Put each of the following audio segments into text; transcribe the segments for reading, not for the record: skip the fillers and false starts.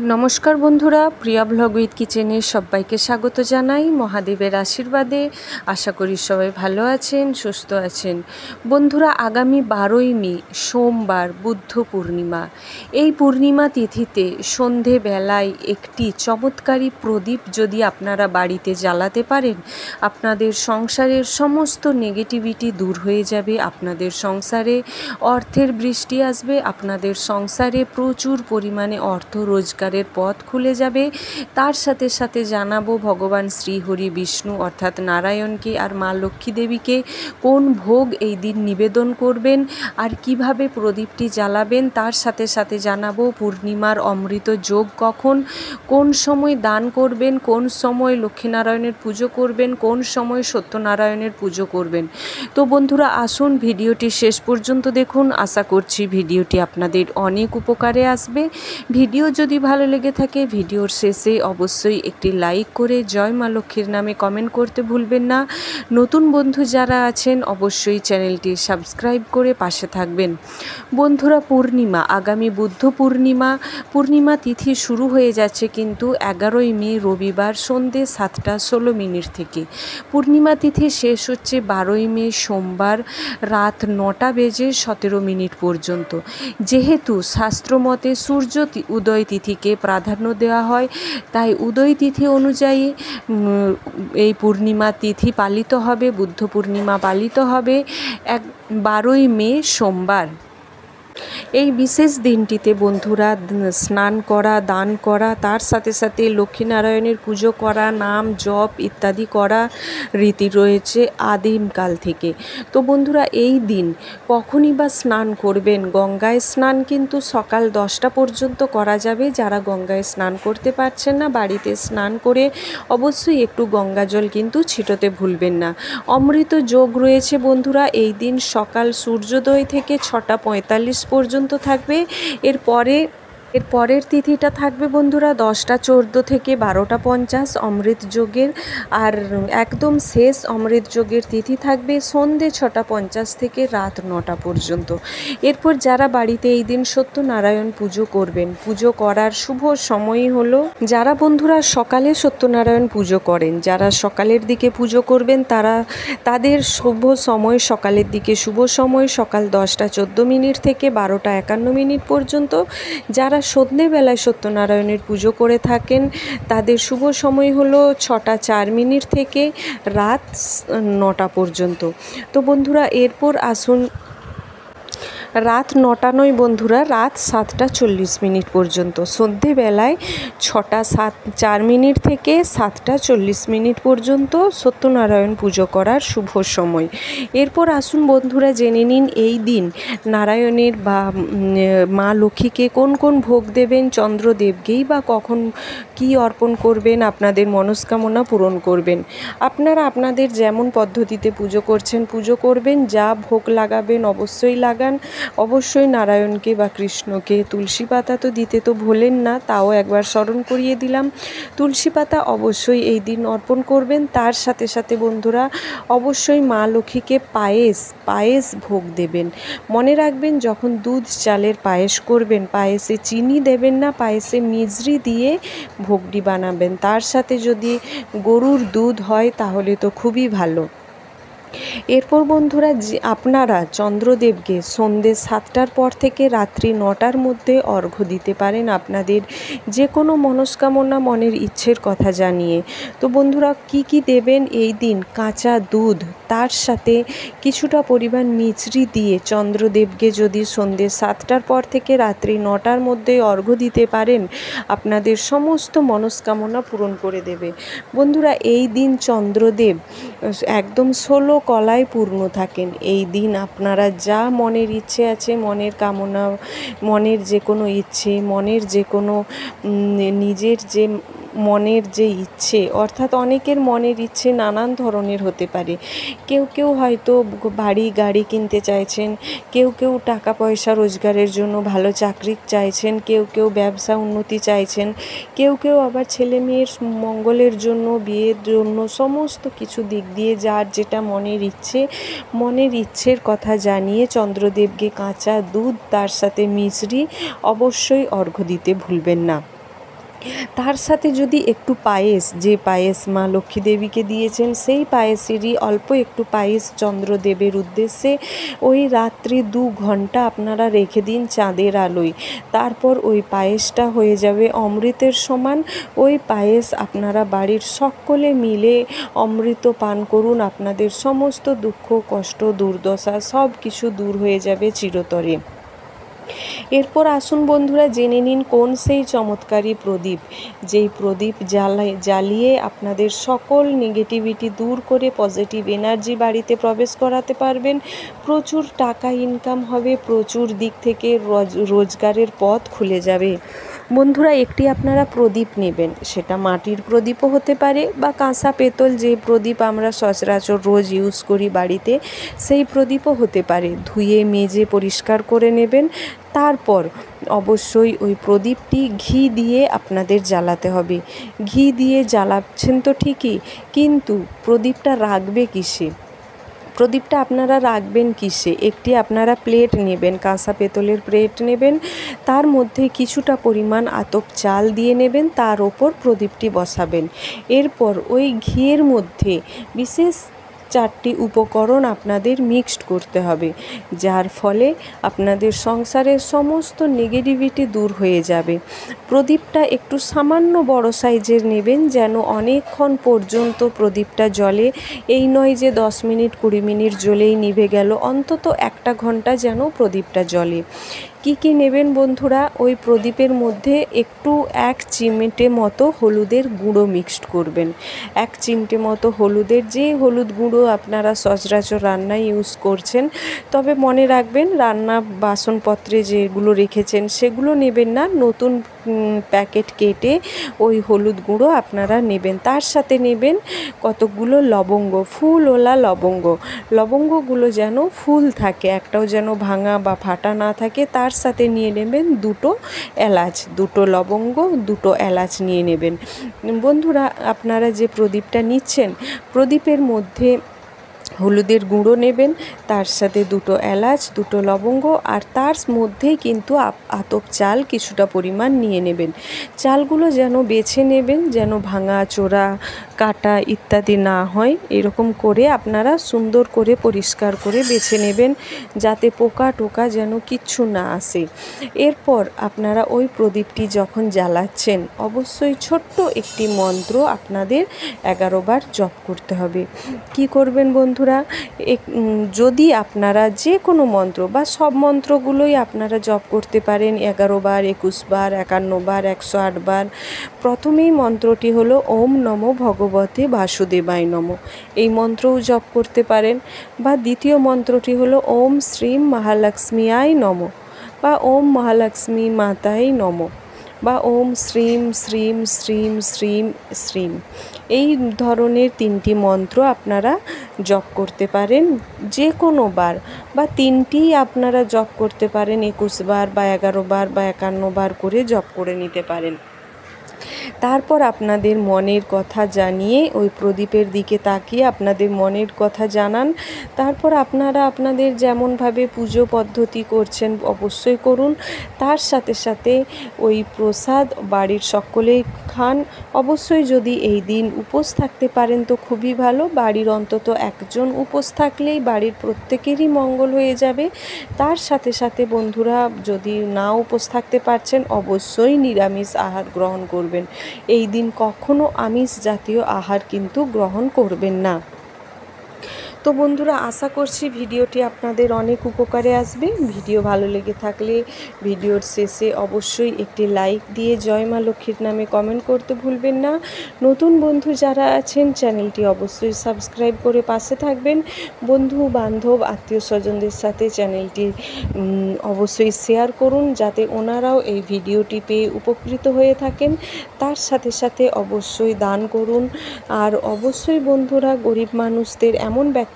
নমস্কার বন্ধুরা, প্রিয়া blog with কিচেনে সবাইকে স্বাগত জানাই। মহাদেবের আশীর্বাদে আশা করি সবাই ভালো আছেন, সুস্থ আছেন। বন্ধুরা, আগামী 12ই মে সোমবার বুদ্ধ পূর্ণিমা। এই পূর্ণিমা তিথিতে সন্ধেবেলায় একটি চমৎকারী প্রদীপ যদি আপনারা বাড়িতে জ্বালাতে পারেন, আপনাদের সংসারের সমস্ত নেগেটিভিটি দূর হয়ে যাবে, আপনাদের সংসারে অর্থের বৃষ্টি আসবে, আপনাদের সংসারে প্রচুর পরিমাণে অর্থ রোজগারের পথ খুলে যাবে। তার সাথে সাথে জানাবো ভগবান শ্রীহরি বিষ্ণু অর্থাৎ নারায়ণকে আর মা লক্ষ্মী দেবীকে কোন ভোগ এই দিন নিবেদন করবেন আর কিভাবে প্রদীপটি জ্বালাবেন। তার সাথে সাথে জানাবো পূর্ণিমার অমৃত যোগ কখন, কোন সময় দান করবেন, কোন সময় লক্ষ্মীনারায়ণের পুজো করবেন, কোন সময় সত্যনারায়ণের পুজো করবেন। তো বন্ধুরা, আসুন ভিডিওটি শেষ পর্যন্ত দেখুন। আশা করছি ভিডিওটি আপনাদের অনেক উপকারে আসবে। ভিডিও যদি ভালো লেগে থাকে ভিডিওর শেষে অবশ্যই একটি লাইক করে জয় মা লক্ষ্মীর নামে কমেন্ট করতে ভুলবেন না। নতুন বন্ধু যারা আছেন অবশ্যই চ্যানেলটি সাবস্ক্রাইব করে পাশে থাকবেন। বন্ধুরা, পূর্ণিমা, আগামী বুদ্ধ পূর্ণিমা তিথি শুরু হয়ে যাচ্ছে কিন্তু 11ই মে রবিবার সন্ধ্যে 7:16 থেকে। পূর্ণিমা তিথি শেষ হচ্ছে 12ই মে সোমবার রাত 9:17 পর্যন্ত। যেহেতু শাস্ত্রমতে সূর্য উদয় তিথিকে প্রাধান্য দেওয়া হয়, তাই উদয় তিথি অনুযায়ী এই পূর্ণিমা তিথি পালিত হবে, বুদ্ধ পূর্ণিমা পালিত হবে 12ই মে সোমবার। এই বিশেষ দিনটিতে বন্ধুরা স্নান করা, দান করা, তার সাথে সাথে লক্ষ্মীনারায়ণের পুজো করা, নাম জপ ইত্যাদি করা রীতি রয়েছে আদিমকাল থেকে। তো বন্ধুরা, এই দিন কখনই বা স্নান করবেন? গঙ্গায় স্নান কিন্তু সকাল 10টা পর্যন্ত করা যাবে। যারা গঙ্গায় স্নান করতে পারছেন না, বাড়িতে স্নান করে অবশ্যই একটু গঙ্গা জল কিন্তু ছিটোতে ভুলবেন না। অমৃত যোগ রয়েছে বন্ধুরা এই দিন, সকাল সূর্যোদয় থেকে 6:45 পর্যন্ত থাকবে। এর পরের তিথিটা থাকবে বন্ধুরা 10:14 থেকে 12:50 অমৃত যোগের। আর একদম শেষ অমৃত যোগের তিথি থাকবে সন্ধে 6:50 থেকে রাত 9টা পর্যন্ত। এরপর যারা বাড়িতে এই দিন সত্যনারায়ণ পুজো করবেন, পুজো করার শুভ সময়ই হলো, যারা বন্ধুরা সকালে সত্যনারায়ণ পুজো করেন, যারা সকালের দিকে পুজো করবেন তাদের শুভ সময় সকালের দিকে, শুভ সময় সকাল 10:14 থেকে 12:51 পর্যন্ত। যারা সন্ধ্যেবেলায় সত্যনারায়ণের পুজো করে থাকেন তাদের শুভ সময় হলো 6:04 থেকে রাত 9টা পর্যন্ত। তো বন্ধুরা, এরপর আসুন, রাত 9টা নয় বন্ধুরা, রাত 7:40 পর্যন্ত, সন্ধ্যেবেলায় 6:04 থেকে 7:40 পর্যন্ত সত্যনারায়ণ পুজো করার শুভ সময়। এরপর আসুন বন্ধুরা, জেনে নিন এই দিন নারায়ণের বা মা লক্ষ্মীকে কোন কোন ভোগ দেবেন, চন্দ্রদেবকেই বা কখন কি অর্পণ করবেন, আপনাদের মনস্কামনা পূরণ করবেন। আপনারা আপনাদের যেমন পদ্ধতিতে পুজো করছেন পুজো করবেন, যা ভোগ লাগাবেন অবশ্যই লাগান। অবশ্যই নারায়ণকে বা কৃষ্ণকে তুলসী পাতা তো দিতে তো ভোলেন না, তাও একবার স্মরণ করিয়ে দিলাম। তুলসী পাতা অবশ্যই এই দিন অর্পণ করবেন। তার সাথে সাথে বন্ধুরা অবশ্যই মা লক্ষ্মীকে পায়েস ভোগ দেবেন। মনে রাখবেন, যখন দুধ চালের পায়েস করবেন পায়েসে চিনি দেবেন না, পায়েসে মিছরি দিয়ে ভোগটি বানাবেন। তার সাথে যদি গরুর দুধ হয় তাহলে তো খুবই ভালো। এরপর বন্ধুরা, আপনারা চন্দ্রদেবকে সন্ধ্যে 7টার পর থেকে রাত্রি 9টার মধ্যে অর্ঘ্য দিতে পারেন আপনাদের যে কোনো মনস্কামনা, মনের ইচ্ছের কথা জানিয়ে। তো বন্ধুরা, কি দেবেন এই দিন? কাঁচা দুধ, তার সাথে কিছুটা পরিমাণ মিছরি দিয়ে চন্দ্রদেবকে যদি সন্ধ্যে 7টার পর থেকে রাত্রি 9টার মধ্যে অর্ঘ্য দিতে পারেন, আপনাদের সমস্ত মনস্কামনা পূরণ করে দেবে। বন্ধুরা, এই দিন চন্দ্রদেব একদম 16 কলায় পূর্ণ থাকেন। এই দিন আপনারা যা মনের ইচ্ছে আছে, মনের কামনা, মনের যে কোনো ইচ্ছে, মনের যে কোনো নিজের যে মনের যে ইচ্ছে, অর্থাৎ অনেকের মনের ইচ্ছে নানান ধরনের হতে পারে। কেউ হয়তো বাড়ি গাড়ি কিনতে চাইছেন, কেউ টাকা পয়সা রোজগারের জন্য ভালো চাকরি চাইছেন, কেউ ব্যবসা উন্নতি চাইছেন, কেউ আবার ছেলে মেয়ের মঙ্গলের জন্য, বিয়ের জন্য, সমস্ত কিছু দিক দিয়ে যার যেটা মনের ইচ্ছের কথা জানিয়ে চন্দ্রদেবকে কাঁচা দুধ তার সাথে মিছরি অবশ্যই অর্ঘ্য দিতে ভুলবেন না। তার সাথে যদি একটু পায়েস, যে পায়েস মা লক্ষ্মী দেবীকে দিয়েছেন সেই পায়েসেরই অল্প একটু পায়েস চন্দ্রদেবের উদ্দেশ্যে ওই রাত্রি 2 ঘন্টা আপনারা রেখে দিন চাঁদের আলোয়। তারপর ওই পায়েসটা হয়ে যাবে অমৃতের সমান। ওই পায়েস আপনারা বাড়ির সকলে মিলে অমৃত পান করুন, আপনাদের সমস্ত দুঃখ কষ্ট দুর্দশা সব কিছু দূর হয়ে যাবে চিরতরে। এরপর আসুন বন্ধুরা জেনে নিন কোন সেই চমৎকারী প্রদীপ, যেই প্রদীপ জ্বালিয়ে আপনাদের সকল নেগেটিভিটি দূর করে পজিটিভ এনার্জি বাড়িতে প্রবেশ করাতে পারবেন। প্রচুর টাকা ইনকাম হবে, প্রচুর দিক থেকে রোজগারের পথ খুলে যাবে। বন্ধুরা একটি আপনারা প্রদীপ নেবেন, সেটা মাটির প্রদীপও হতে পারে বা কাঁসা পেতল, যে প্রদীপ আমরা সচরাচর রোজ ইউজ করি বাড়িতে সেই প্রদীপও হতে পারে। ধুয়ে মেজে পরিষ্কার করে নেবেন। তারপর অবশ্যই ওই প্রদীপটি ঘি দিয়ে আপনাদের জ্বালাতে হবে। ঘি দিয়ে জ্বালাচ্ছেন তো ঠিকই, কিন্তু প্রদীপটা রাখবে কিসে? প্রদীপটা আপনারা রাখবেন কিসে? একটি আপনারা প্লেট নেবেন, কাঁসা পেতলের প্লেট নেবেন, তার মধ্যে কিছুটা পরিমাণ আতপ চাল দিয়ে নেবেন, তার ওপর প্রদীপটি বসাবেন। এরপর ওই ঘিয়ের মধ্যে বিশেষ 4টি উপকরণ আপনাদের মিক্সড করতে হবে, যার ফলে আপনাদের সংসারের সমস্ত নেগেটিভিটি দূর হয়ে যাবে। প্রদীপটা একটু সামান্য বড় সাইজের নেবেন, যেন অনেকক্ষণ পর্যন্ত প্রদীপটা জ্বলে। এই নয় যে 10 মিনিট 20 মিনিট জ্বলেই নিভে গেল, অন্তত 1 ঘন্টা যেন প্রদীপটা জ্বলে। কি কি নেবেন বন্ধুরা? ওই প্রদীপের মধ্যে একটু 1 চিমটে মতো হলুদের গুঁড়ো মিক্সড করবেন। 1 চিমটে মতো হলুদের, যে হলুদ গুঁড়ো আপনারা সচরাচর রান্নায় ইউজ করছেন, তবে মনে রাখবেন রান্না বাসনপত্রে যেগুলো রেখেছেন সেগুলো নেবেন না, নতুন প্যাকেট কেটে ওই হলুদ গুঁড়ো আপনারা নেবেন। তার সাথে নেবেন কতকগুলো লবঙ্গ, ফুলওয়ালা লবঙ্গ। লবঙ্গগুলো যেন ফুল থাকে, একটাও যেন ভাঙা বা ফাটা না থাকে। তার সাথে নিয়ে নেবেন 2টো এলাচ, 2টো লবঙ্গ, 2টো এলাচ নিয়ে নেবেন। বন্ধুরা আপনারা যে প্রদীপটা নিচ্ছেন, প্রদীপের মধ্যে হলুদের গুঁড়ো নেবেন, তার সাথে 2টো এলাচ, 2টো লবঙ্গ, আর তার মধ্যেই কিন্তু আতপ চাল কিছুটা পরিমাণ নিয়ে নেবেন। চালগুলো যেন বেছে নেবেন, যেন ভাঙা চোরা কাটা ইত্যাদি না হয়, এরকম করে আপনারা সুন্দর করে পরিষ্কার করে বেছে নেবেন, যাতে পোকা টোকা যেন কিচ্ছু না আসে। এরপর আপনারা ওই প্রদীপটি যখন জ্বালাচ্ছেন, অবশ্যই ছোট্ট একটি মন্ত্র আপনাদের 11 বার জপ করতে হবে। কি করবেন বন্ধুরা? যদি আপনারা যে কোনো মন্ত্র বা সব মন্ত্রগুলোই আপনারা জপ করতে পারেন 11 বার, 21 বার, 51 বার, 108 বার। প্রথমেই মন্ত্রটি হলো ওম নমো ভগবতে বাসুদেবায় নমঃ, এই মন্ত্রও জপ করতে পারেন। বা দ্বিতীয় মন্ত্রটি হলো ওম শ্রীম মহালক্ষ্মীয়ায় নমঃ, বা ওম মহালক্ষ্মী মাতায় নমঃ, বা ওম শ্রীম শ্রীম শ্রীম শ্রীম শ্রীম। এই ধরনের 3টি মন্ত্র আপনারা জপ করতে পারেন যে কোনো বার, বা 3টিই আপনারা জপ করতে পারেন 21 বার বা 11 বার বা 51 বার করে জপ করে নিতে পারেন। তারপর আপনাদের মনের কথা জানিয়ে ওই প্রদীপের দিকে তাকিয়ে আপনাদের মনের কথা জানান। তারপর আপনারা আপনাদের যেমনভাবে পুজো পদ্ধতি করছেন অবশ্যই করুন। তার সাথে সাথে ওই প্রসাদ বাড়ির সকলেই খান। অবশ্যই যদি এই দিন উপোস থাকতে পারেন তো খুবই ভালো, বাড়ির অন্তত একজন উপোস থাকলেই বাড়ির প্রত্যেকেরই মঙ্গল হয়ে যাবে। তার সাথে সাথে বন্ধুরা যদি না উপোস থাকতে পারছেন, অবশ্যই নিরামিষ আহার গ্রহণ করবেন। এই দিন কখনো আমিষ জাতীয় আহার কিন্তু গ্রহণ করবেন না। তো বন্ধুরা আশা করছি ভিডিওটি আপনাদের অনেক উপকারে আসবে। ভিডিও ভালো লেগে থাকলে ভিডিওর শেষে অবশ্যই একটি লাইক দিয়ে জয় মা লক্ষ্মীর নামে কমেন্ট করতে ভুলবেন না। নতুন বন্ধু যারা আছেন চ্যানেলটি অবশ্যই সাবস্ক্রাইব করে পাশে থাকবেন। বন্ধু বান্ধব আত্মীয় স্বজনদের সাথে চ্যানেলটি অবশ্যই শেয়ার করুন, যাতে ওনারাও এই ভিডিওটি পেয়ে উপকৃত হয়ে থাকেন। তার সাথে সাথে অবশ্যই দান করুন। আর অবশ্যই বন্ধুরা গরিব মানুষদের, এমন ব্যক্তিকে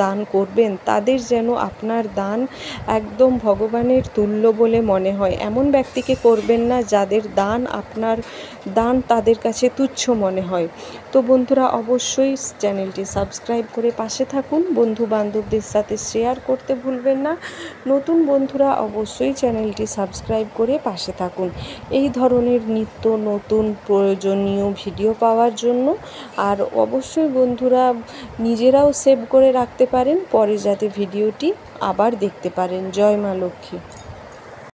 দান করবেন তাদের যেন আপনার দান একদম ভগবানের তুল্য বলে মনে হয়। এমন ব্যক্তিকে করবেন না যাদের দান আপনার দান তাদের কাছে তুচ্ছ মনে হয়। তো বন্ধুরা অবশ্যই চ্যানেলটি সাবস্ক্রাইব করে পাশে থাকুন, বন্ধু বান্ধবদের সাথে শেয়ার করতে ভুলবেন না। নতুন বন্ধুরা অবশ্যই চ্যানেলটি সাবস্ক্রাইব করে পাশে থাকুন এই ধরনের নিত্য নতুন প্রয়োজনীয় ভিডিও পাওয়ার জন্য। আর অবশ্যই বন্ধুরা নিজেরাও সেভ করে রাখতে পারেন, পরে যাতে ভিডিওটি আবার দেখতে পারেন। জয় মা লক্ষ্মী।